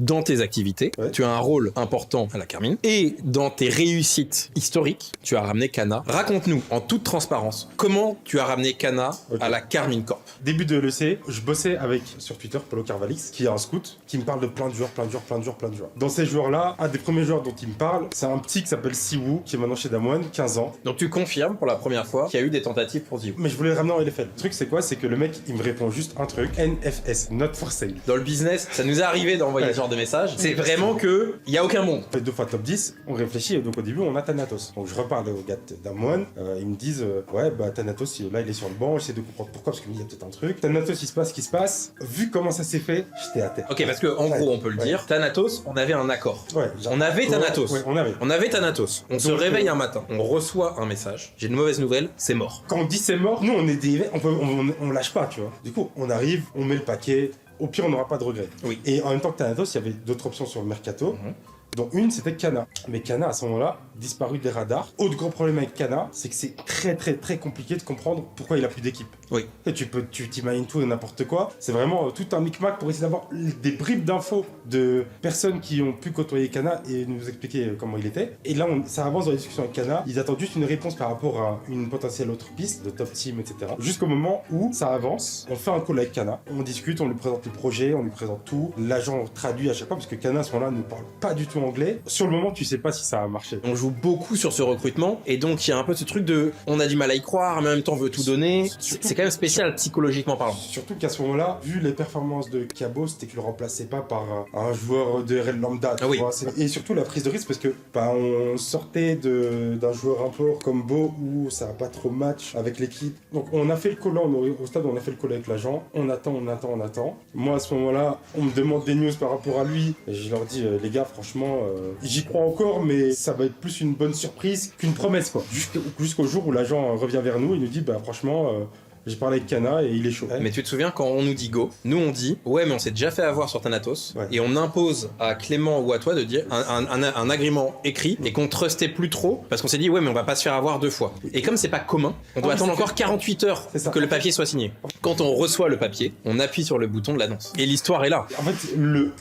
dans tes activités, tu as un rôle important à la Carmine, et dans tes réussites historiques, tu as ramené Kana. Raconte-nous, en toute transparence, comment tu as ramené Kana à la Carmine Corp. Début de l'EC, je bossais avec, sur Twitter, Polo Carvalix, qui est un scout, qui me parle de plein de joueurs. Dans ces joueurs-là, un des premiers joueurs dont il me parle, c'est un petit qui s'appelle Siwoo, qui est maintenant chez Damwon, 15 ans. Donc tu confirmes pour la première fois qu'il y a eu des tentatives pour Ziwoo. Mais je voulais le ramener en LFL. Le truc, c'est quoi? C'est que le mec, il me répond juste un truc, NFS, not for sale. Dans le business, ça nous est arrivé d'envoyer ce genre de message. C'est vraiment que il y a aucun monde. On fait 2 fois top 10, on réfléchit, et donc au début, on a Thanatos. Donc je reparle aux gars de Damwon, ils me disent, ouais, bah Thanatos, là, il est sur le banc, j'essaie de comprendre pourquoi, parce qu'il y a peut-être un truc. Thanatos, il se passe ce qui se passe. Vu comment ça s'est fait, j'étais à terre. Ok, parce que en gros, on peut le dire, Thanatos, on avait un accord. Ouais, On avait Thanatos. Ouais, on avait. Thanatos. On se réveille un matin, on reçoit un message. J'ai une mauvaise nouvelle, c'est mort. Quand on dit c'est mort, nous on est des... on lâche pas, tu vois. Du coup, on arrive, on met le paquet, au pire on n'aura pas de regrets. Oui. Et en même temps que Thanatos, il y avait d'autres options sur le mercato. Dont une, c'était Kana. Mais Kana, à ce moment-là, disparu des radars. Autre gros problème avec Kana, c'est que c'est très compliqué de comprendre pourquoi il a plus d'équipe. Oui. Et tu t'imagines tout et n'importe quoi. C'est vraiment tout un micmac pour essayer d'avoir des bribes d'infos de personnes qui ont pu côtoyer Kana et nous expliquer comment il était. Et là, ça avance dans la discussion avec Kana. Ils attendent juste une réponse par rapport à une potentielle autre piste de top team, etc. Jusqu'au moment où ça avance, on fait un call avec Kana. On discute, on lui présente le projet, on lui présente tout. L'agent traduit à chaque fois parce que Kana, à ce moment-là, ne parle pas du tout anglais. Sur le moment, tu sais pas si ça a marché. On joue beaucoup sur ce recrutement et donc il y a un peu ce truc de on a du mal à y croire mais en même temps on veut tout donner. C'est quand même spécial psychologiquement parlant. Surtout qu'à ce moment-là, vu les performances de Kiabo, c'était que tu le remplaçais pas par un joueur de RL lambda. Tu vois, et surtout la prise de risque parce que on sortait d'un joueur import comme Beau où ça a pas trop match avec l'équipe. Donc on a fait le call au stade, on a fait le call avec l'agent. On attend. Moi à ce moment-là, on me demande des news par rapport à lui. Et je leur dis les gars, franchement, j'y crois encore, mais ça va être plus une bonne surprise qu'une promesse, quoi. Jusqu'au jour où l'agent revient vers nous et nous dit, bah franchement, j'ai parlé avec Kana et il est chaud. Mais tu te souviens quand on nous dit go, nous on dit ouais mais on s'est déjà fait avoir sur Thanatos et on impose à Clément ou à toi de dire un agrément écrit et qu'on trustait plus trop parce qu'on s'est dit ouais mais on va pas se faire avoir 2 fois. Et comme c'est pas commun, on doit attendre encore 48 heures que le papier soit signé. Quand on reçoit le papier, on appuie sur le bouton de l'annonce. Et l'histoire est là. En fait, le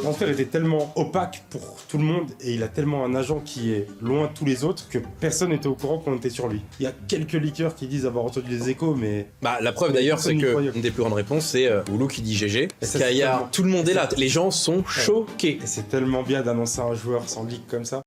transfert était tellement opaque pour tout le monde et il a tellement un agent qui est loin de tous les autres que personne n'était au courant qu'on était sur lui. Il y a quelques leakers qui disent avoir entendu des échos, mais... Bah, la preuve d'ailleurs, c'est que une des plus grandes réponses, c'est Oulou qui dit GG. Kaya, tout le monde est là. Les gens sont choqués. Et c'est tellement bien d'annoncer un joueur sans leak comme ça.